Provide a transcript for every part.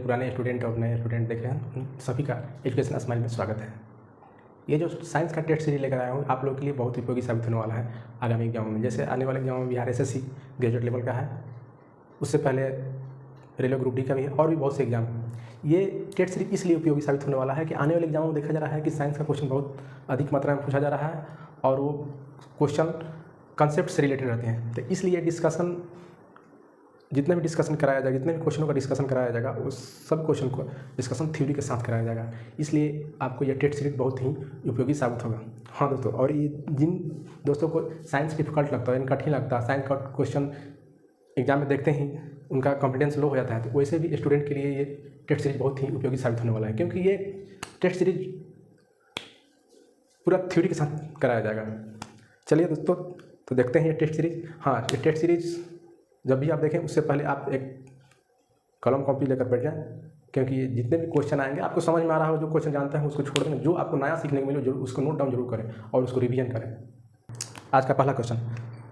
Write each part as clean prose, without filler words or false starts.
पुराने स्टूडेंट और नए स्टूडेंट देख रहे हैं, उन सभी का एजुकेशन स्माइल में स्वागत है। ये जो साइंस का टेस्ट सीरीज लेकर आया हूँ आप लोगों के लिए बहुत उपयोगी साबित होने वाला है आगामी एग्जामों में। जैसे आने वाले एग्जामों में बिहार एसएससी ग्रेजुएट लेवल का है, उससे पहले रेलवे ग्रुप डी का भी है और भी बहुत से एग्जाम हैं। ये टेस्ट सीरीज इसलिए उपयोगी साबित होने वाला है कि आने वाले एग्जामों में देखा जा रहा है कि साइंस का क्वेश्चन बहुत अधिक मात्रा में पूछा जा रहा है और वो क्वेश्चन कंसेप्ट से रिलेटेड रहते हैं। तो इसलिए डिस्कशन, जितने भी डिस्कशन कराया जाएगा, जितने भी क्वेश्चनों का डिस्कशन कराया जाएगा, उस सब क्वेश्चन को डिस्कशन थ्योरी के साथ कराया जाएगा। इसलिए आपको यह टेस्ट सीरीज बहुत ही उपयोगी साबित होगा। हाँ दोस्तों, और ये जिन दोस्तों को साइंस डिफिकल्ट लगता है, कठिन लगता है, साइंस का क्वेश्चन एग्जाम में देखते ही उनका कॉन्फिडेंस लो हो जाता है, तो वैसे भी स्टूडेंट के लिए ये टेस्ट सीरीज बहुत ही उपयोगी साबित होने वाला है, क्योंकि ये टेस्ट सीरीज पूरा थ्योरी के साथ कराया जाएगा। चलिए दोस्तों, तो देखते हैं ये टेस्ट सीरीज। हाँ, ये टेस्ट सीरीज जब भी आप देखें उससे पहले आप एक कलम कॉपी लेकर बैठ जाएं, क्योंकि जितने भी क्वेश्चन आएंगे आपको समझ में आ रहा हो, जो क्वेश्चन जानते हैं उसको छोड़ दें, जो आपको नया सीखने को मिले जरूर उसको नोट डाउन जरूर करें और उसको रिवीजन करें। आज का पहला क्वेश्चन,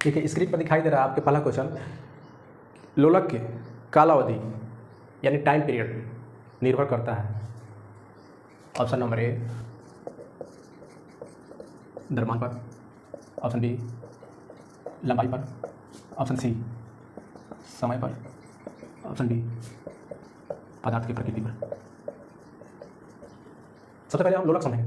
ठीक है, स्क्रीन पर दिखाई दे रहा है आपके पहला क्वेश्चन। लोलक के कालावधि यानी टाइम पीरियड निर्भर करता है ऑप्शन नंबर ए द्रव्यमान पर, ऑप्शन बी लंबाई पर, ऑप्शन सी समय पर, ऑप्शन डी पदार्थ की प्रकृति पर। सबसे पहले हम लोलक समझेंगे।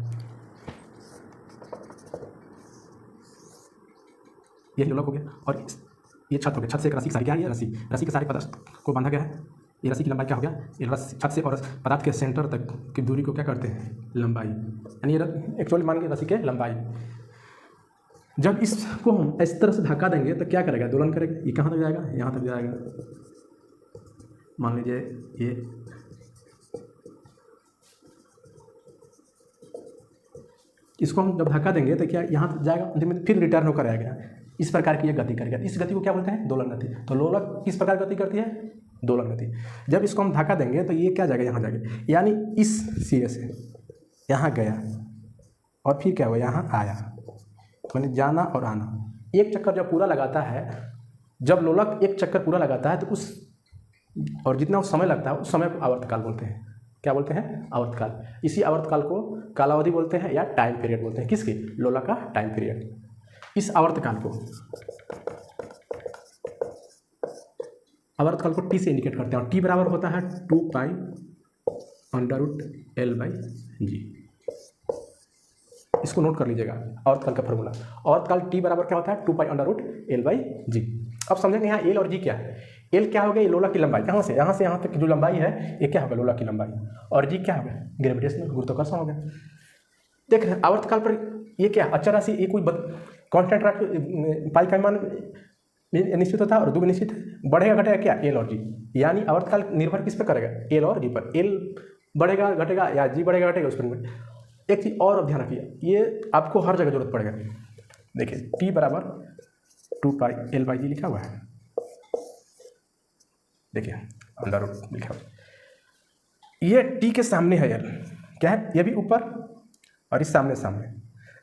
ये लोलक हो गया और ये छत हो गया। छत से एक रस्सी, सारी क्या है, ये रस्सी के सारे पदार्थ को बांधा गया है। ये रस्सी की लंबाई क्या हो गया, ये छत से और पदार्थ के सेंटर तक की दूरी को क्या करते हैं, लंबाई, यानी ये एक्चुअली मान के रस्सी के लंबाई। जब इसको हम इस तरह से धक्का देंगे तो क्या करेगा, दोलन करेगा। ये कहाँ तक जाएगा, यहाँ तक जाएगा। मान लीजिए ये इसको हम जब धक्का देंगे तो क्या यहाँ तक जाएगा, फिर रिटर्न होकर आएगा। इस प्रकार की ये गति करेगा। इस गति को क्या बोलते हैं, दोलन गति। तो लोलक किस प्रकार गति करती है, दोलन गति। जब इसको हम धक्का देंगे तो ये क्या जाएगा, यहाँ जाएगा, यानी इस सिरे से यहाँ गया और फिर क्या हुआ, यहाँ आया, यानी जाना और आना। एक चक्कर जब पूरा लगाता है, जब लोलक एक चक्कर पूरा लगाता है तो उस और जितना समय लगता है उस समय को आवर्तकाल बोलते हैं। क्या बोलते हैं, आवर्तकाल। इसी आवर्तकाल को कालावधि बोलते हैं या टाइम पीरियड बोलते हैं। किसकी, लोलक का टाइम पीरियड। इस आवर्तकाल को टी से इंडिकेट करते हैं और टी बराबर होता है 2π/L/g। इसको नोट कर लीजिएगा, आवर्तकाल का फॉर्मूला। आवर्तकाल टी बराबर क्या होता है, 2π/L/g। अब समझेंगे यहाँ एल और जी क्या है। एल क्या हो गया, ये लोलक की लंबाई, कहाँ से यहाँ तक जो लंबाई है ये क्या होगा, लोलक की लंबाई। और जी क्या होगा, ग्रेविटेशनल गुरुत्वाकर्षण हो गया। देख रहे हैं आवर्तकाल पर ये क्या अचर राशि, ये कोई कांस्टेंट पाई का मान निश्चित होता है और दो निश्चित है। बढ़ेगा घटेगा क्या, एल और जी। यानी आवर्तकाल निर्भर किस पर करेगा, एल और जी पर। एल बढ़ेगा घटेगा या जी बढ़ेगा घटेगा उस पर। एक चीज़ और ध्यान रखिए, ये आपको हर जगह जरूरत पड़ेगा। देखिए टी बराबर 2π/L/g लिखा हुआ है। देखिए अंडर रूट लिखा हुआ है। ये टी के सामने है एल, क्या है, ये भी ऊपर और इस सामने।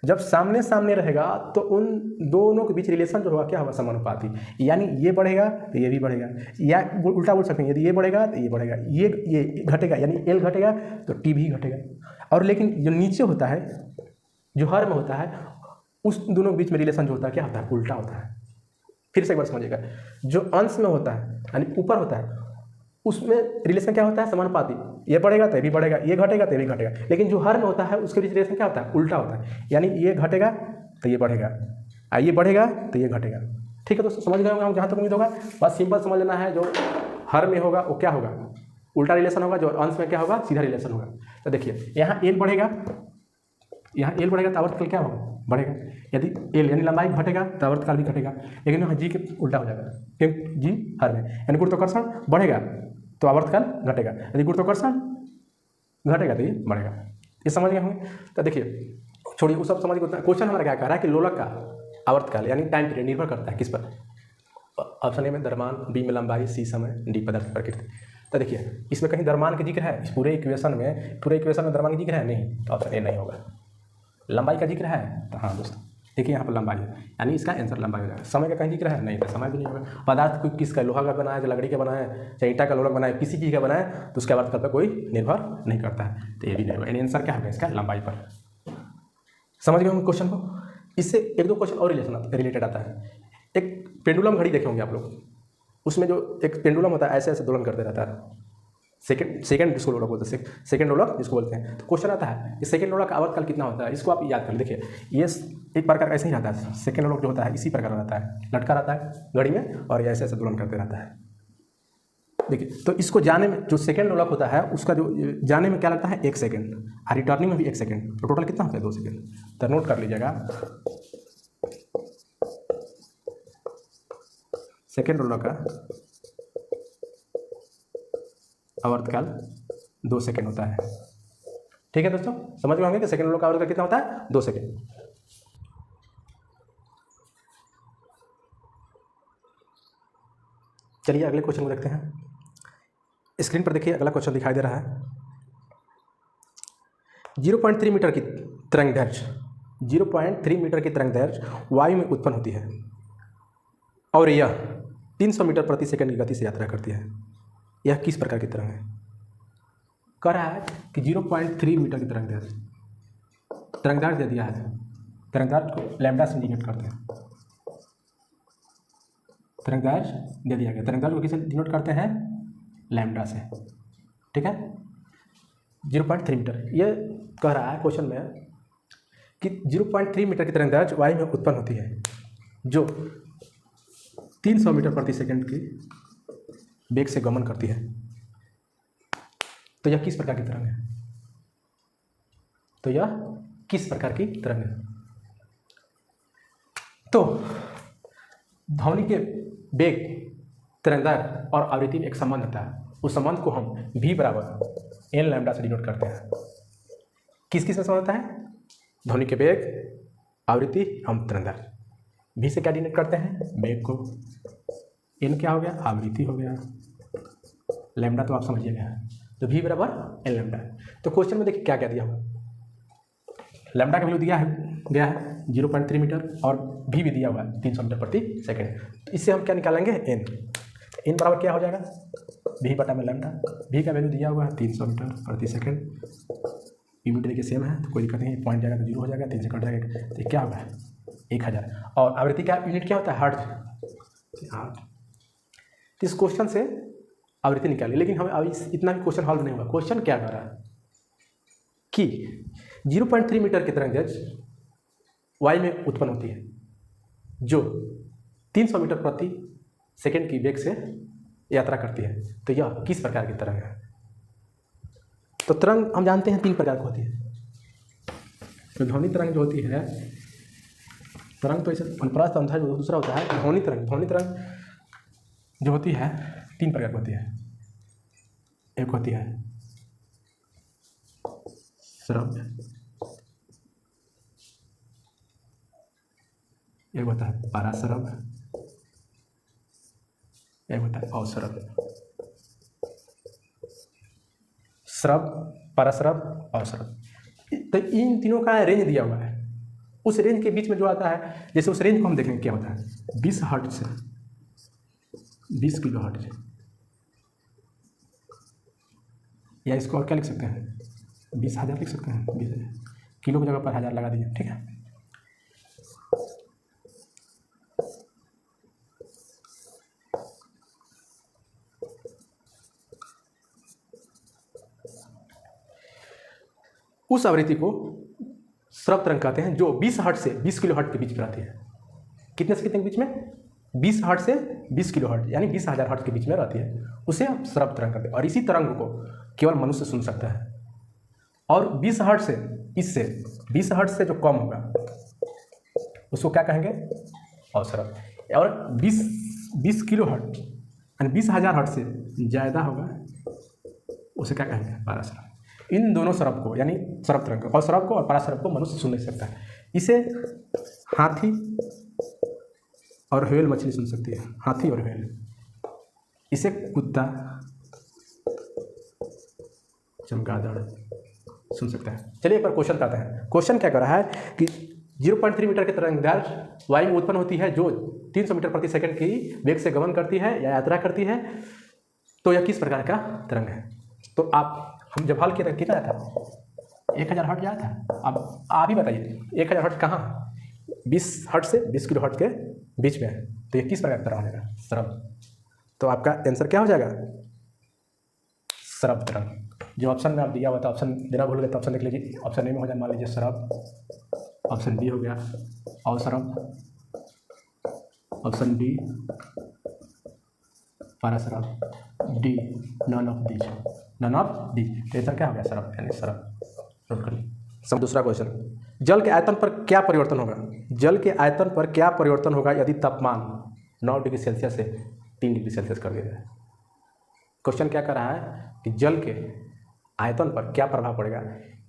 जब सामने रहेगा तो उन दोनों के बीच रिलेशन जो होगा क्या होगा, समानुपाती। यानी ये बढ़ेगा तो ये भी बढ़ेगा, या उल्टा बोल सकते हैं, यदि ये बढ़ेगा तो ये बढ़ेगा, ये घटेगा यानी एल घटेगा तो टी भी घटेगा। और लेकिन जो नीचे होता है, जो हर में होता है, उस दोनों के बीच में रिलेशन जो होता है क्या होता है, उल्टा होता है। फिर से एक बार समझिएगा, जो अंश में होता है यानी ऊपर होता है उसमें रिलेशन क्या होता है, समानुपाती। ये बढ़ेगा तो ये भी बढ़ेगा, ये घटेगा तो ये भी घटेगा। लेकिन जो हर में होता है उसके बीच रिलेशन क्या होता है, उल्टा होता है। यानी ये घटेगा तो ये बढ़ेगा, ये बढ़ेगा तो ये घटेगा। ठीक है दोस्तों, समझ गए होंगे जहाँ तक उम्मीद होगा। बस सिंपल समझ लेना है, जो हर में होगा वो क्या होगा, उल्टा रिलेशन होगा, जो अंश में क्या होगा, सीधा रिलेशन होगा। तो देखिए यहाँ एल बढ़ेगा, तो आवर्तकाल क्या होगा, बढ़ेगा। यदि एल यानी लंबाई घटेगा तो आवर्तकाल भी घटेगा। लेकिन यहाँ जी के उल्टा हो जाएगा, क्योंकि जी हर में, यानी गुरुत्वाकर्षण बढ़ेगा तो आवर्तकाल घटेगा, यदि गुरुत्वाकर्षण घटेगा तो ये बढ़ेगा। ये समझ गए होंगे। तो देखिए छोड़िए वो सब समझ गए। क्वेश्चन हमारा क्या कह रहा है कि लोलक का आवर्तकाल यानी टाइम पीरियड निर्भर करता है किस पर, ऑप्शन ए में द्रव्यमान, बी में लंबाई, सी समय, डी पदार्थ की प्रकृति। तो देखिए इसमें कहीं द्रव्यमान का जिक्र है, इस पूरे इक्वेशन में द्रव्यमान का जिक्र है नहीं, तो ऑप्शन ए नहीं होगा। लंबाई का जिक्र है तो हाँ दोस्तों देखिए यहाँ पर लंबाई है, यानी इसका आंसर लंबाई हो जाएगा। समय का कहीं जिक्र है नहीं, तो समय भी नहीं होगा। पदार्थ कोई किसका, लोहा का बना है, चाहे लकड़ी का बना है, चाहे ईंटा का लोहा बना है, किसी चीज़ का बना है, तो उसके अर्थकाल पर कोई निर्भर नहीं करता है, तो ये भी नहीं होगा। यानी आंसर क्या होगा इसका, लंबाई पर। समझ गए हम क्वेश्चन को। इससे एक दो क्वेश्चन और रिलेटेड आता है। एक पेंडुलम घड़ी देखे होंगे आप लोग, उसमें जो एक पेंडुलम होता है ऐसे ऐसे दोलन करते रहता है, सेकंड जिसको लोलक बोलते हैं, सेकंड लोलक जिसको बोलते हैं। तो क्वेश्चन आता है कि सेकंड लोलक का आवर्तकाल कितना होता है, इसको आप याद कर लीजिए। देखिए ये एक प्रकार ऐसे ही रहता है, सेकंड लोलक जो होता है इसी प्रकार रहता है, लटका रहता है घड़ी में और ये ऐसे ऐसे दोलन करते रहता है। देखिए तो इसको जाने में जो सेकंड लोलक होता है उसका जो जाने में क्या लगता है 1 सेकंड, और रिटर्निंग में भी 1 सेकंड, तो टोटल कितना होता है 2 सेकंड। तो नोट कर लीजिएगा, सेकंड लोलक का आवर्तकाल 2 सेकंड होता है। ठीक है दोस्तों, समझ गए होंगे कि सेकंड लोलक का आवर्तकाल कितना होता है, 2 सेकंड। चलिए अगले क्वेश्चन को देखते हैं। स्क्रीन पर देखिए अगला क्वेश्चन दिखाई दे रहा है। 0.3 मीटर की तरंग दैर्घ्य, 0.3 मीटर की तरंग दैर्घ्य वायु में उत्पन्न होती है और यह 300 मीटर प्रति सेकंड की गति से यात्रा करती है। यह किस प्रकार की तरंग है। कह रहा है कि 0.3 मीटर की तरंग दैर्घ्य, तरंग दैर्घ्य दे दिया है, तरंग दैर्घ्य को लैम्डा से डिनोट करते हैं। तरंग दैर्घ्य दे दिया गया, तरंग दैर्घ्य को किससे डिनोट करते हैं, लैम्डा से। ठीक है, 0.3 मीटर। ये कह रहा है क्वेश्चन में कि 0.3 मीटर की तरंग दैर्घ्य वायु में उत्पन्न होती है जो 300 मीटर प्रति सेकंड की वेग से गमन करती है। तो यह किस प्रकार की तरंग है, तो यह किस प्रकार की तरंग है। तो ध्वनि के वेग, तरंगदैर्घ्य और आवृत्ति में एक संबंध होता है। उस संबंध को हम v बराबर n लैम्डा से डिनोट करते हैं। किस किस में संबंध होता है, ध्वनि के वेग, आवृत्ति, हम तरंगदैर्घ्य। v से क्या डिनोट करते हैं, वेग को, n क्या हो गया, आवृत्ति हो गया, लैम्डा तो आप समझिएगा। तो v बराबर n लैम्डा। तो क्वेश्चन में देखिए क्या क्या दिया हुआ, लैम्डा का वैल्यू दिया है गया है 0.3 मीटर और v भी दिया हुआ है 300 मीटर प्रति सेकंड। तो इससे हम क्या निकालेंगे, n बराबर क्या हो जाएगा, v बटा में लैम्डा। v का वैल्यू दिया हुआ है 300 मीटर प्रति सेकंड, यूनिट देखिए सेम है तो कोई दिक्कत नहीं, पॉइंट जाएगा तो 0 हो जाएगा, 3 से कट जाएगा तो क्या होगा 1000। और आवृत्ति का यूनिट क्या होता है, हर्ट्ज। तो इस क्वेश्चन से आवृत्ति निकालिए, लेकिन हमें अभी इतना भी क्वेश्चन हॉल्व नहीं हुआ। क्वेश्चन क्या कर रहा है कि 0.3 मीटर की तरंग वायु में उत्पन्न होती है जो 300 मीटर प्रति सेकंड की वेग से यात्रा करती है। तो यह किस प्रकार की तरंग है। तो तरंग हम जानते हैं 3 प्रकार की होती है। तो ध्वनि तरंग जो होती है, तरंग तो इसे अनुप्रास अंधा जो दूसरा होता है ध्वनि तरंग। ध्वनि तरंग जो होती है 3 प्रकार की होती है। एक होती है श्रव्य, एक होता है पराश्रव्य, एक होता है अश्रव्य। श्रव्य, पराश्रव्य, अश्रव्य। तो इन तीनों का रेंज दिया हुआ है। उस रेंज के बीच में जो आता है, जैसे उस रेंज को हम देखेंगे क्या होता है, 20 हर्ट्ज से 20 किलो हर्ट्ज, या इसको और क्या लिख सकते हैं, 20,000 लिख सकते हैं। 20,000 किलो की जगह पर 1000 लगा दीजिए। ठीक है, उस आवृत्ति को श्रव्य तरंग कहते हैं जो 20 हर्ट्ज से 20 किलो हर्ट्ज के बीच में रहती है। कितने से कितने के बीच में, 20 हर्ट्ज से 20 किलो हर्ट्ज, यानी 20,000 हर्ट्ज के बीच में रहती है। उसे आप श्रव्य तरंग कहते हैं। और इसी तरंग को केवल मनुष्य सुन सकता है। और 20 हर्ट्ज से, इससे 20 हर्ट्ज से जो कम होगा उसको क्या कहेंगे, अश्रव्य। और 20 किलो हर्ट्ज यानी 20,000 हर्ट्ज से ज़्यादा होगा उसे क्या कहेंगे, पराश्रव्य। इन दोनों श्रव्य को, यानी श्रव्य तरंग को, अश्रव्य को और पराश्रव्य को मनुष्य सुन नहीं सकता है। इसे हाथी और व्हेल मछली सुन सकती है, हाथी और व्हेल। इसे कुत्ता, चमगादड़ सुन सकता है। चलिए एक बार क्वेश्चन पे आते हैं। क्वेश्चन क्या कर रहा है कि 0.3 मीटर की तरंगदैर्घ्य वायु में उत्पन्न होती है जो 300 मीटर प्रति सेकंड की वेग से गमन करती है या यात्रा करती है, तो यह किस प्रकार का तरंग है? तो हम जब हल किया था कितना था? 1000 हर्ट्ज आया था। अब आप ही बताइए 1000 हर्ट्ज कहाँ? 20 हर्ट्ज से 20 किलो हर्ट्ज के बीच में है, तो ये किस प्रकार का तरंग हो जाएगा? सरल। तो आपका आंसर क्या हो जाएगा? सरब तरंग। जो ऑप्शन में आप दिया हुआ था, ऑप्शन देना भूल गए तो ऑप्शन देख लीजिए। ऑप्शन ए में हो जाए मान लीजिए सरब, ऑप्शन बी हो गया अवसरब, ऑप्शन बी पारासरब, D none of these. None of these. तो आंसर क्या हो गया? सरब, यानी सरब। नोट कर लीजिए। सब दूसरा क्वेश्चन, जल के आयतन पर क्या परिवर्तन होगा? जल के आयतन पर क्या परिवर्तन होगा यदि तापमान 9 डिग्री सेल्सियस से 3 डिग्री सेल्सियस कर दिया जाए? क्वेश्चन क्या कर रहा है कि जल के आयतन पर क्या प्रभाव पड़ेगा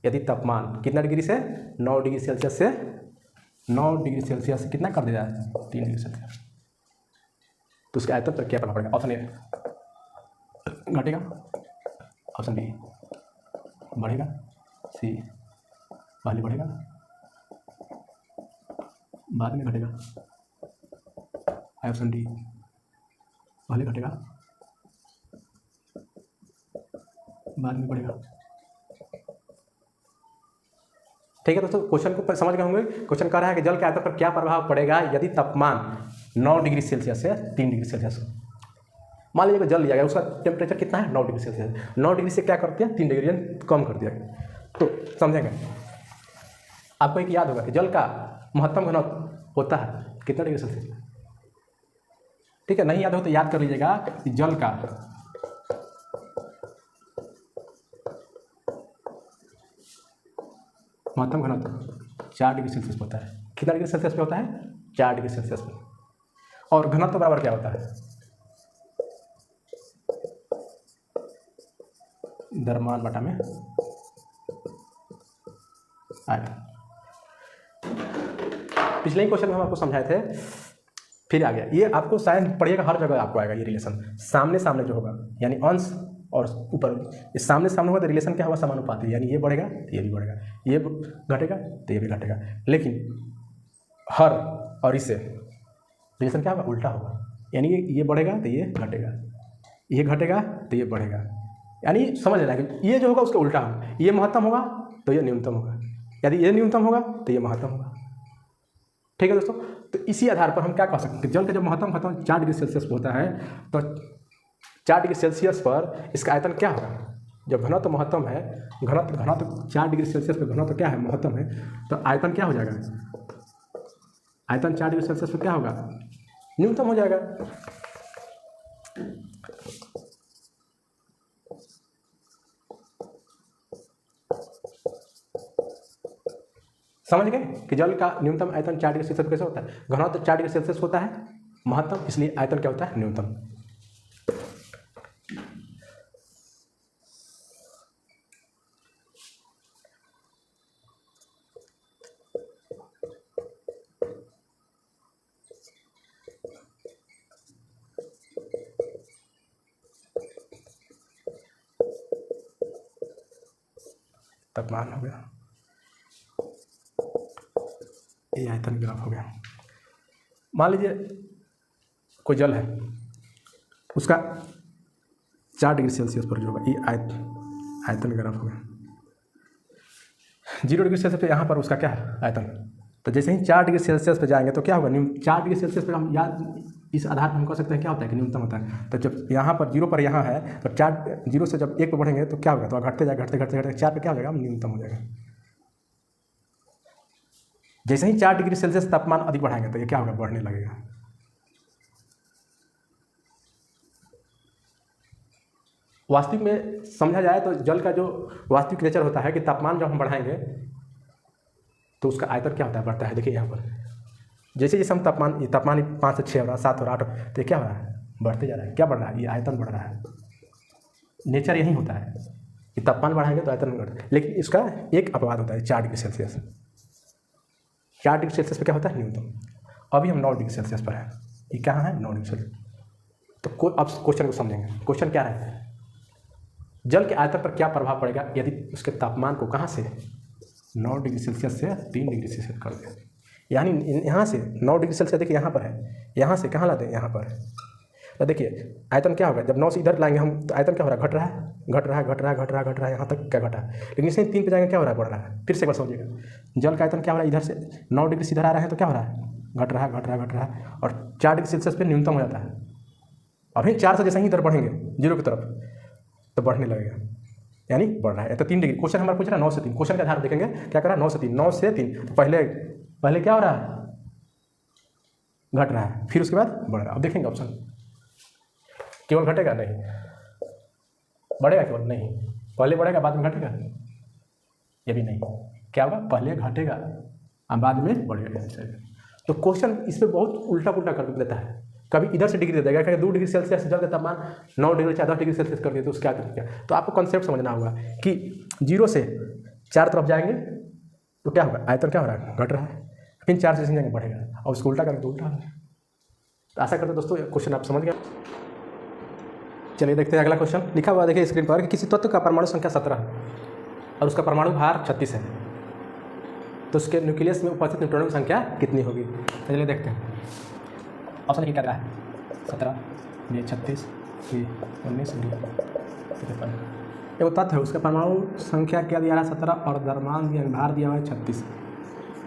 यदि तापमान कितना डिग्री से? 9 डिग्री सेल्सियस से 9 डिग्री सेल्सियस से कितना कर दिया जाए? 3 डिग्री सेल्सियस। तो उसके आयतन पर क्या प्रभाव पड़ेगा? ऑप्शन ए घटेगा, ऑप्शन बी बढ़ेगा, सी पहले बढ़ेगा बाद में घटेगा, ऑप्शन डी पहले घटेगा बाद में बढ़ेगा। ठीक है दोस्तों, क्वेश्चन को समझ गए होंगे। क्वेश्चन कह रहा है कि जल के आयतन पर क्या प्रभाव पड़ेगा यदि तापमान 9 डिग्री सेल्सियस से 3 डिग्री सेल्सियस। मान लीजिए जल लिया गया, उसका टेम्परेचर कितना है? 9 डिग्री सेल्सियस। 9 डिग्री से क्या करते हैं? 3 डिग्री कम कर दिया गया। तो समझेंगे, आपको एक याद होगा कि जल का महत्तम घनत्व होता है कितना डिग्री सेल्सियस? ठीक है, नहीं याद हो तो याद कर लीजिएगा कि जल का महत्तम घनत्व 4 डिग्री सेल्सियस होता है। कितना डिग्री सेल्सियस पे होता है? 4 डिग्री सेल्सियस पे। और घनत्व बराबर क्या होता है? द्रव्यमान बटा में आयतन। पिछले ही क्वेश्चन में हम आपको समझाए थे, फिर आ गया। ये आपको शायद पढ़िएगा, हर जगह आपको आएगा ये रिलेशन। सामने सामने जो होगा यानी अंश और ऊपर, ये सामने सामने होगा तो रिलेशन क्या होगा? समानुपाती, यानी ये बढ़ेगा तो ये भी बढ़ेगा, ये घटेगा तो ये भी घटेगा। लेकिन हर और इससे रिलेशन क्या होगा? उल्टा होगा, यानी ये बढ़ेगा तो ये घटेगा, ये घटेगा तो ये बढ़ेगा। यानी समझ लेना कि ये जो होगा उसका उल्टा होगा। ये महत्तम होगा तो ये न्यूनतम होगा, यदि ये न्यूनतम होगा तो ये महत्तम होगा। ठीक है दोस्तों, तो इसी आधार पर हम क्या कह सकते हैं कि जल का जब महत्तम खत्म 4 डिग्री सेल्सियस पर होता है तो 4 डिग्री सेल्सियस पर इसका आयतन क्या होगा? जब घनत्व महत्तम है, घनत्व 4 डिग्री सेल्सियस पर घनत्व क्या है? महत्तम है, तो आयतन क्या हो जाएगा? आयतन 4 डिग्री सेल्सियस पर क्या होगा? न्यूनतम हो जाएगा। समझ गए कि जल का न्यूनतम आयतन 4 डिग्री सेल्सियस कैसे होता है? घनत्व 4 डिग्री सेल्सियस होता है महत्तम, इसलिए आयतन क्या होता है? न्यूनतम। तापमान हो गया, ये आयतन ग्राफ हो गया। मान लीजिए कोई जल है, उसका 4 डिग्री सेल्सियस पर जो होगा ये आयतन ग्राफ हो गया। 0 डिग्री सेल्सियस पे यहाँ पर उसका क्या है? आयतन। तो जैसे ही 4 डिग्री सेल्सियस पे जाएंगे तो क्या होगा? 4 डिग्री सेल्सियस पे हम याद इस आधार पर हम कह सकते हैं क्या होता है कि न्यूनतम होता है। तो जब यहाँ पर 0 पर यहाँ है तो 0 से जब 1 पर बढ़ेंगे तो क्या होगा? तो घटते जाएगा, घटते घटते घटते 4 पे क्या हो जाएगा? न्यूनतम हो जाएगा। जैसे ही 4 डिग्री सेल्सियस तापमान अधिक बढ़ाएंगे तो ये क्या होगा? बढ़ने लगेगा। वास्तविक में समझा जाए तो जल का जो वास्तविक नेचर होता है कि तापमान जब हम बढ़ाएंगे तो उसका आयतन क्या होता है? बढ़ता है। देखिए यहाँ पर जैसे जैसे हम तापमान 5 से 6 हो रहा है, 7 हो रहा है, 8 तो क्या हो रहा है? बढ़ते जा रहा है। क्या बढ़ रहा है? ये आयतन बढ़ रहा है। नेचर यही होता है कि तापमान बढ़ाएंगे तो आयतन बढ़ता है। लेकिन इसका एक अपवाद होता है 4 डिग्री सेल्सियस। 4 डिग्री सेल्सियस पर क्या होता है? न्यूनतम। अभी हम 9 डिग्री सेल्सियस पर हैं। ये कहाँ है? 9 डिग्री सेल्सियस। तो अब क्वेश्चन को समझेंगे। क्वेश्चन क्या है? जल के आयतन पर क्या प्रभाव पड़ेगा यदि उसके तापमान को कहाँ से 9 डिग्री सेल्सियस से 3 डिग्री सेल्सियस कर दें? यानी यहाँ से 9 डिग्री सेल्सियस देखिए यहाँ पर है, यहाँ से कहाँ लाते हैं, यहाँ पर। तो देखिए आयतन क्या होगा, जब 9 से इधर लाएंगे हम तो आयतन क्या हो रहा है, घट रहा है घट रहा है घट रहा है घट रहा है घट रहा है, यहाँ तक क्या घटा है। लेकिन इसमें 3 पे जाएंगे क्या हो रहा है, बढ़ रहा है। फिर से एक बार समझिएगा, जल का आयतन क्या हो रहा है, इधर से 9 डिग्री से इधर आ रहा है तो क्या हो रहा है, घट रहा है घट रहा है घट रहा है, और 4 डिग्री सेल्सियस पे न्यूनतम हो जाता है। अभी 4 से जैसे ही इधर बढ़ेंगे 0 की तरफ तो बढ़ने लगेगा, यानी बढ़ रहा है। तो 3 डिग्री, क्वेश्चन हमारा पूछ रहा है 9 से 3, क्वेश्चन के आधार देखेंगे क्या कर रहा है, 9 से 3, 9 से 3 तो पहले क्या हो रहा है, घट रहा है, फिर उसके बाद बढ़ रहा है। अब देखेंगे ऑप्शन, केवल घटेगा नहीं, बढ़ेगा केवल नहीं, पहले बढ़ेगा बाद में घटेगा, ये भी नहीं, क्या होगा, पहले घटेगा और बाद में बढ़ेगा। तो क्वेश्चन इस पर बहुत उल्टा पुल्टा कर देता है, कभी इधर से डिग्री दे देगा, कहीं 2 डिग्री सेल्सियस जल का तापमान 9 डिग्री से 10 डिग्री सेल्सियस कर दिए तो उसका क्या करेंगे। तो आपको कॉन्सेप्ट समझना होगा कि 0 से 4 तरफ जाएंगे तो क्या होगा, आयतन क्या हो रहा है, घट रहा है, फिर 4 से जाएंगे बढ़ेगा, और उसको उल्टा करेंगे तो उल्टा होगा। तो आशा करते दोस्तों क्वेश्चन आप समझ गए। चलिए देखते हैं अगला क्वेश्चन, लिखा हुआ देखिए स्क्रीन पर कि किसी तत्व का परमाणु संख्या 17 है और उसका परमाणु भार 36 है, तो उसके न्यूक्लियस में उपस्थित न्यूट्रॉनों की संख्या कितनी होगी। चलिए देखते हैं, ऑप्शन क्या क्या है, 17, बी 36, सी 19, डी 53। एगो तत्व है, उसका परमाणु संख्या क्या दिया रहा है 17 और द्रव्यमान दिया, भार दिया हुआ है 36।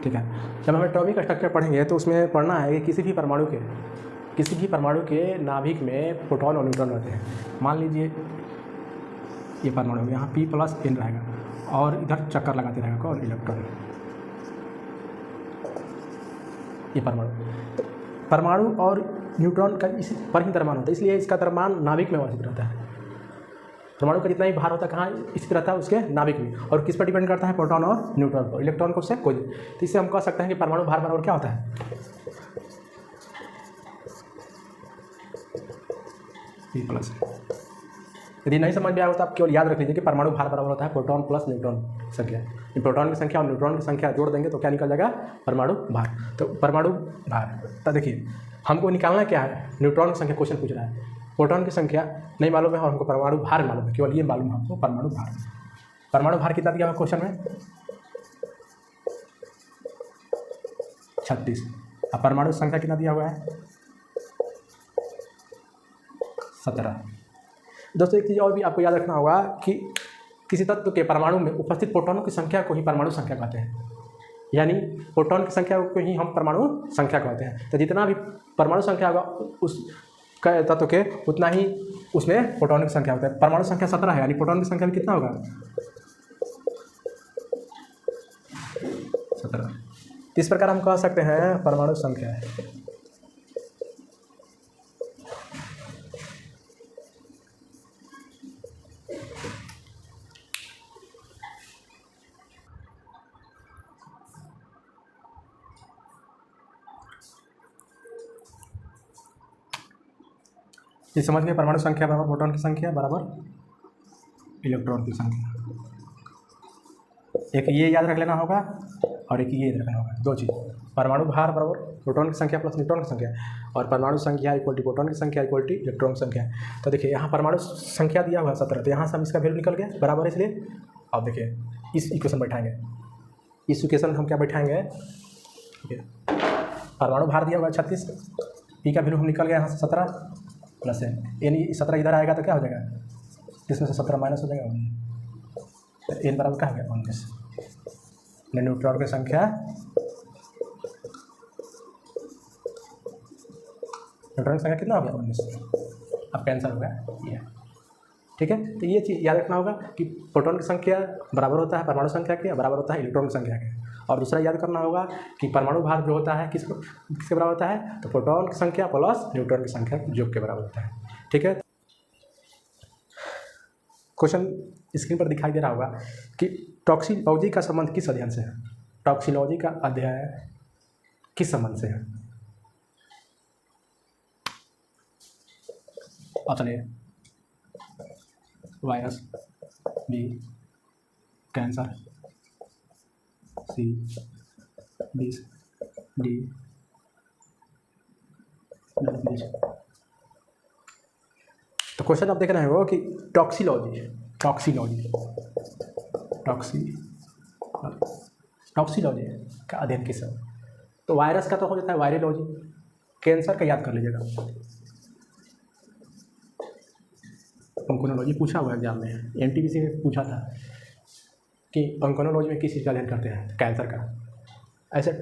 ठीक है, जब हम एटॉमिक स्ट्रक्चर पढ़ेंगे तो उसमें पढ़ना है कि किसी भी परमाणु के नाभिक में प्रोटॉन और न्यूट्रॉन रहते हैं। मान लीजिए ये परमाणु यहाँ P+N रहेगा और इधर चक्कर लगाते रहेगा कौन, इलेक्ट्रॉन। ये परमाणु और न्यूट्रॉन का इसी पर ही द्रव्यमान होता है, इसलिए इसका द्रव्यमान नाभिक में अवस्थित रहता है। परमाणु का जितना ही भार होता है कहाँ स्थित रहता है, उसके नाभिक में, और किस पर डिपेंड करता है, प्रोटॉन और न्यूट्रॉन पर। इलेक्ट्रॉन को उससे कोई, तो इससे हम कह सकते हैं कि परमाणु भार बराबर क्या होता है, P+। यदि नहीं समझ में आया तो आप केवल याद रख लीजिए कि परमाणु भार बराबर होता है प्रोटॉन प्लस न्यूट्रॉन की संख्या। इन प्रोटॉन की संख्या और न्यूट्रॉन की संख्या जोड़ देंगे तो क्या निकल जाएगा, परमाणु भार। तो परमाणु भार, तो देखिए हमको निकालना क्या है, न्यूट्रॉन की संख्या क्वेश्चन पूछ रहा है, प्रोटॉन की संख्या नहीं मालूम है और हमको परमाणु भार मालूम है, केवल ये मालूम है हमको परमाणु भार। परमाणु भार कितना दिया हुआ क्वेश्चन में, 36, और परमाणु संख्या कितना दिया हुआ है, 17। दोस्तों एक चीज़ और भी आपको याद रखना होगा कि किसी तत्व के परमाणु में उपस्थित प्रोटॉनों की संख्या को ही परमाणु संख्या कहते हैं, यानी प्रोटॉन की संख्या को ही हम परमाणु संख्या कहते हैं। तो जितना भी परमाणु संख्या होगा उस तत्व के उतना ही उसमें प्रोटॉन की संख्या होता है। परमाणु संख्या 17 है, यानी प्रोटॉन की संख्या भी कितना होगा, 17। इस प्रकार हम कह सकते हैं परमाणु संख्या है। ये समझ गए, परमाणु संख्या बराबर प्रोटॉन की संख्या बराबर इलेक्ट्रॉन की संख्या। एक ये याद रख लेना होगा और एक ये याद रखना होगा, दो चीज़, परमाणु भार बराबर प्रोटॉन की संख्या प्लस न्यूट्रॉन की संख्या, और परमाणु संख्या इक्वल टू प्रोटॉन की संख्या इक्वल टू इलेक्ट्रॉन की संख्या। तो देखिए यहाँ परमाणु संख्या दिया हुआ है 17, तो यहाँ से हम इसका वैल्यू निकल गया बराबर, इसलिए अब देखिए इस इक्वेशन बैठाएंगे, इस इक्वेशन हम क्या बैठाएंगे, ठीक है, परमाणु भार दिया हुआ है 36, पी का वैल्यू हम निकल गया यहाँ से 17 प्लस है, यानी 17 इधर आएगा तो क्या हो जाएगा, इसमें से 17 माइनस हो जाएगा, तो एन बराबर क्या हो गया 19। न्यूट्रॉन की संख्या, न्यूट्रॉन की संख्या कितना हो गया 19, अब कैंसिल हो गया ये, ठीक है। तो ये चीज़ याद रखना होगा कि प्रोटॉन की संख्या बराबर होता है परमाणु संख्या के, बराबर होता है इलेक्ट्रॉन की संख्या के। और दूसरा याद करना होगा कि परमाणु भार जो होता है किसके बराबर होता है, तो प्रोटॉन की संख्या प्लस न्यूट्रॉन की संख्या योग के बराबर होता है, ठीक है। क्वेश्चन स्क्रीन पर दिखाई दे रहा होगा कि टॉक्सिलॉजी का संबंध किस अध्ययन से है, टॉक्सिलॉजी का अध्ययन किस संबंध से है। Option A virus, B cancer, C D diabetes. तो क्वेश्चन आप देख रहे हो कि टॉक्सिलॉजी का अध्ययन किस है। तो वायरस का तो हो जाता है वायरोलॉजी। कैंसर का याद कर लीजिएगा, ऑन्कोलॉजी पूछा हुआ एग्जाम में, एनटीपीसी में पूछा था कि ऑन्कोलॉजी में किस चीज़ का अध्ययन करते हैं, कैंसर का। ऐसे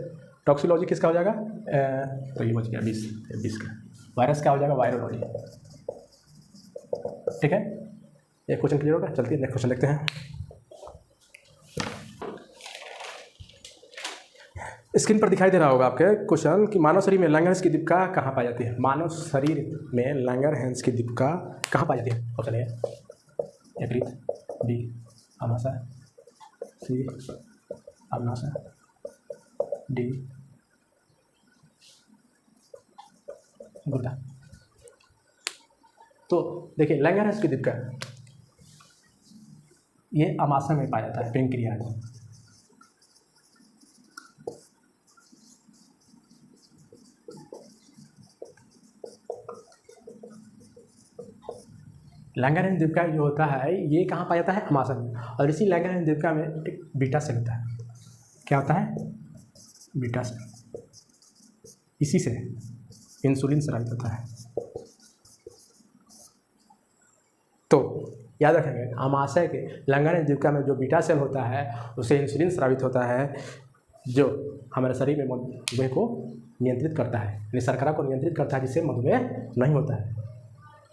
टॉक्सिलॉजी किसका हो जाएगा, तो ये बच गया 20 का। वायरस का हो जाएगा वायरोलॉजी। ठीक है, ये क्वेश्चन क्लियर होगा। चलते हैं नेक्स्ट क्वेश्चन देखते हैं। स्क्रीन पर दिखाई दे रहा होगा आपके क्वेश्चन कि मानव शरीर में लैंगरहैंस की दीपिका कहाँ पाई जाती है। मानव शरीर में लैंगरहैंस की दीपिका कहाँ पाई जाती है? ऑप्शन ए यकृत, बी आमाशय, सी अग्नाशय, डी गुर्दा। तो देखिए लैंगरहैंस की दीपिका ये आमाशय में पाया जाता है, पेनक्रियाज। लैंगरहैंस दीपिका जो होता है ये कहाँ पाया जाता है? आमाशय में। और इसी लैंगरहैंस दीपिका में एक बीटा सेल होता है। क्या होता है? Beta cell. इसी से इंसुलिन स्रावित होता है। तो याद रखेंगे, आमाशय के लैंगरहैंस दीपिका में जो बीटा सेल होता है उससे इंसुलिन स्रावित होता है, जो हमारे शरीर में मधुमेह को नियंत्रित करता है, यानी शर्करा को नियंत्रित करता है, जिससे मधुमेह नहीं होता है।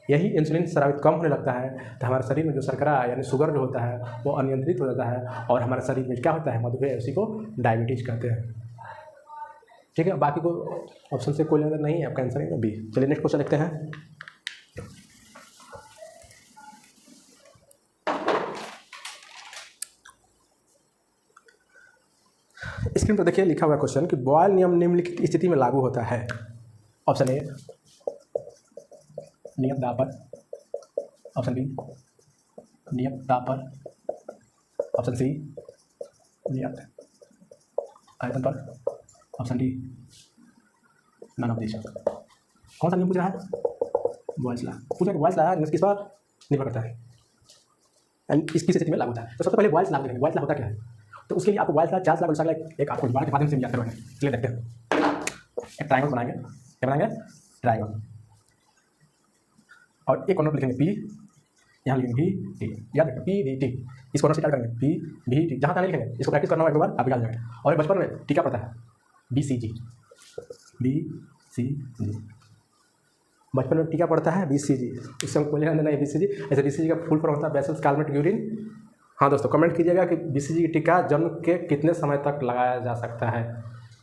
यही इंसुलिन स्रावित कम होने लगता है तो हमारे शरीर में जो शर्करा यानी शुगर जो होता है वो अनियंत्रित हो जाता है और हमारे शरीर में क्या होता है? मधुमेह। उसी को डायबिटीज कहते हैं। ठीक है, बाकी को ऑप्शन से कोई लेना नहीं है, आपका आंसर है बी। चलिए नेक्स्ट क्वेश्चन देखते हैं। स्क्रीन पर देखिए लिखा हुआ क्वेश्चन कि बॉयल नियम निम्नलिखित स्थिति में लागू होता है। ऑप्शन ए नियत दाब पर, ऑप्शन बी नियत दाब पर, ऑप्शन सी नियत आयतन पर, option D none of this. कौन सा नियम पूछ रहा है? बॉयल्स लॉ पूछा कि बॉयल्स लॉ किस पर निर्भर करता है एंड किस स्थिति में लागू होता है। तो सबसे पहले बॉयल्स लॉ देखेंगे, बॉयल्स लॉ होता क्या है। तो उसके लिए आपको बॉयल्स लॉ 4 लाख लगता है, एक आपको बार के माध्यम से याद करवाएंगे। चलिए देखते हैं। एक ट्रायंगल बनाएंगे, क्या बनाएंगे? ट्रायंगल। और एक कॉर्नर पर लिखेंगे पी, यहाँ लिखेंगे भी टी। याद रखें पी वी टी। इस कॉर्नर से क्या करेंगे? पी भी टी। जहाँ तक नहीं लिखेंगे, इसको प्रैक्टिस करना एक बार आप निकाल जाएंगे। और बचपन में टी क्या पड़ता है? बी सी जी, बी सी जी। बचपन में टी क्या पड़ता है? बी सी जी। इससे हमको लेना देना है बी सी जी। ऐसे बी सी जी का फुल फॉर्म होता है बेसल स्कार्लेट यूरिन। हाँ दोस्तों, कमेंट कीजिएगा कि बी सी जी टीका जन्म के कितने समय तक लगाया जा सकता है।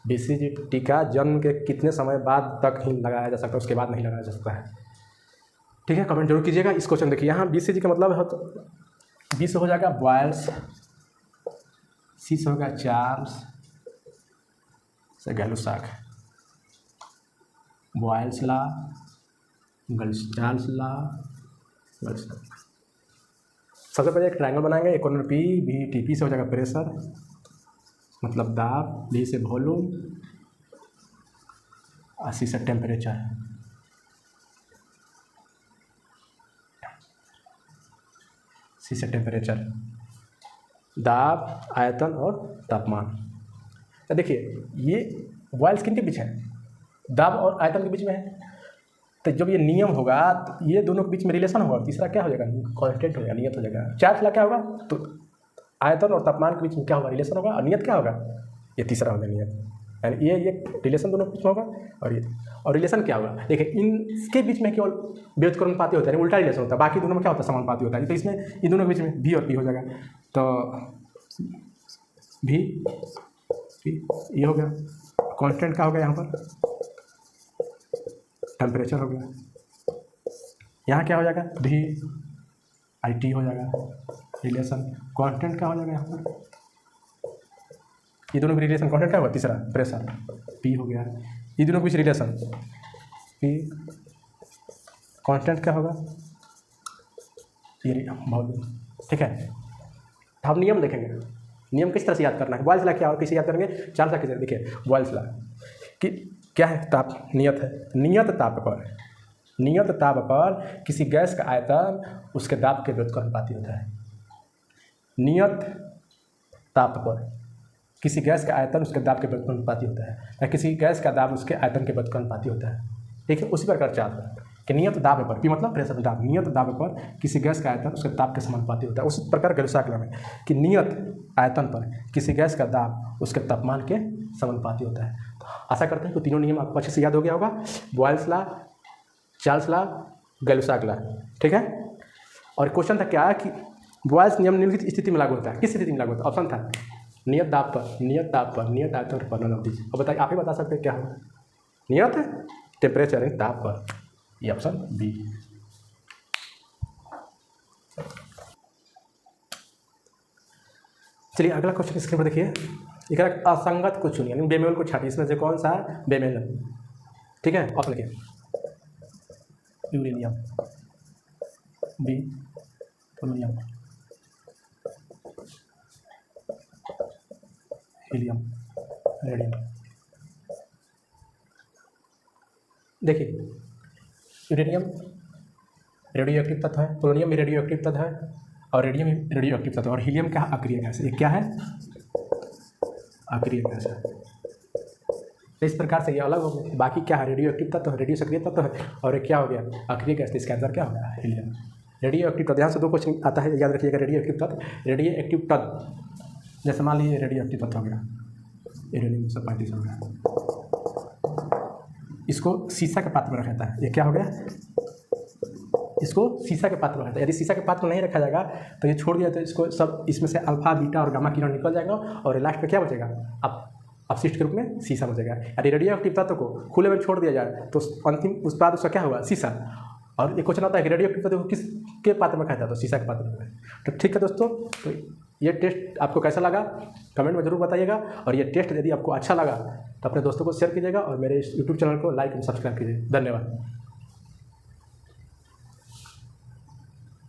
बी सी जी टीका जन्म के कितने समय बाद तक ही लगाया जा सकता है, उसके बाद नहीं लगाया जा सकता है। ठीक है, कमेंट जरूर कीजिएगा। इस क्वेश्चन देखिए, यहाँ बीसीजी का मतलब है तो बी से हो जाएगा बॉयल्स, सी से होगा चार्ल्स से Gay Lussac, Boyle's law, Charles law, सबसे पहले एक ट्रायंगल बनाएंगे। एक corner P B T. P से हो जाएगा प्रेशर मतलब दाब, बी से वॉल्यूम, और सी से टेम्परेचर। सी से टेम्परेचर, दाब, आयतन और तापमान। तो देखिए ये बॉयल्स किन के बीच है? दाब और आयतन के बीच में है। तो जब ये नियम होगा तो ये दोनों के बीच में रिलेशन होगा। तीसरा क्या हो जाएगा? कांस्टेंट हो जाएगा, नियत हो जाएगा। चार्ल्स लॉ क्या होगा? तो आयतन और तापमान के बीच में क्या होगा? रिलेशन होगा। और नियत क्या होगा? ये तीसरा होगा नियत, यानी ये रिलेशन दोनों के बीच में होगा। और ये और रिलेशन क्या होगा? देखिए इनके बीच में केवल व्युत्क्रमानुपाती होता है, उल्टा रिलेशन होता है। बाकी दोनों में क्या होता है? समानुपाती होता है। तो इसमें इन दोनों के बीच में भी और पी हो जाएगा। तो भी ये हो गया। कांस्टेंट क्या हो गया? यहाँ पर टेम्परेचर हो गया। यहाँ क्या हो जाएगा? भी आई टी हो जाएगा रिलेशन। कांस्टेंट क्या हो जाएगा यहाँ पर? ये दोनों की रिलेशन कांस्टेंट क्या होगा? तीसरा प्रेशर पी हो गया। ये दोनों के बीच रिलेशन पी, कांस्टेंट क्या होगा? ये वॉल्यूम। ठीक है, तो हम नियम देखेंगे। नियम किस तरह से याद करना है? बॉयल्स लॉ क्या और किसे याद करेंगे? चार्ल्स लॉ किसे? देखिए बॉयल्स लॉ कि क्या है? ताप, नियत है। नियत ताप पर किसी गैस का आयतन उसके दाब के व्युत्क्रमानुपाती होता है। नियत ताप पर किसी गैस का आयतन उसके दाब के अनुपाती होता है, या किसी गैस का दाब उसके आयतन के अनुपाती होता है। ठीक है, उसी प्रकार चार कि नियत दाब पर, पी मतलब प्रेशर दाब, नियत दाब पर किसी गैस का आयतन उसके ताप के समानुपाती होता है। उसी प्रकार गैलुसाकला में कि नियत आयतन पर किसी गैस का दाब उसके तापमान के समानुपाती होता है। तो आशा करते हैं कि तीनों नियम आपको अच्छे से याद हो गया होगा, बॉयल्स लॉ, चार्ल्स लॉ, गैलुसाकला। ठीक है, और क्वेश्चन था क्या कि बॉयल्स नियम निम्नलिखित स्थिति में लागू होता है, किस स्थिति में लागू होता है? ऑप्शन था नियत दाब पर, नियत ताप पर, नियत आयतन पर, नन ऑफ दीज। अब बताइए, आप ही बता सकते हैं क्या होगा? नियत टेम्परेचर यानी ताप पर, ये ऑप्शन बी। चलिए अगला क्वेश्चन स्क्रीन पर देखिए, एक असंगत को चुनिए, यानी बेमेल को छाटिए। इसमें से कौन सा है बेमेल? ठीक है, ऑप्शन देखिए, uranium, B polonium, helium, radium. देखिए यूरेनियम रेडियो एक्टिव तत्व है, पोलोनियम भी रेडियो एक्टिव तत्व है, और रेडियम भी रेडियो एक्टिव तत्व है, और हीलियम क्या है? अक्रिय गैस। ये क्या है? अक्रिय गैस है। तो इस प्रकार से ये अलग हो गए। बाकी क्या है? रेडियो एक्टिव तत्व है, रेडियो सक्रिय तत्व है, और ये क्या हो गया? अक्रिय गैस। तो इसका आंसर क्या हो गया? हीलियम। रेडियो एक्टिव तत्व, यहाँ से दो क्वेश्चन आता है, याद रखिएगा। रेडियो एक्टिव तत्व, रेडियो एक्टिव तत्व, जैसे मान लीजिए रेडियो एक्टिव तत्व हो गया यूरेनियम 135 हो गया, इसको शीशा के पात्र में रखा जाता है। ये क्या हो गया? इसको शीशा के पात्र में रखा है। यदि शीशा के पात्र में नहीं रखा जाएगा तो ये छोड़ दिया तो इसको सब इसमें से अल्फा बीटा और गामा किरण निकल जाएगा, और लास्ट में क्या बचेगा? अपशिष्ट के रूप में शीशा बचेगा। यदि रेडियो एक्टिव तत्व को खुले में छोड़ दिया जाए तो अंतिम उस बाद उसका क्या होगा? शीशा। और एक क्वेश्चन आता है कि रेडियो एक्टिव तत्व को किसके पात्र में रखा जाता है? तो शीशा के पात्र में। तो ठीक है दोस्तों, तो ये टेस्ट आपको कैसा लगा कमेंट में ज़रूर बताइएगा, और ये टेस्ट यदि आपको अच्छा लगा तो अपने दोस्तों को शेयर कीजिएगा, और मेरे इस यूट्यूब चैनल को लाइक एंड सब्सक्राइब कीजिए। धन्यवाद।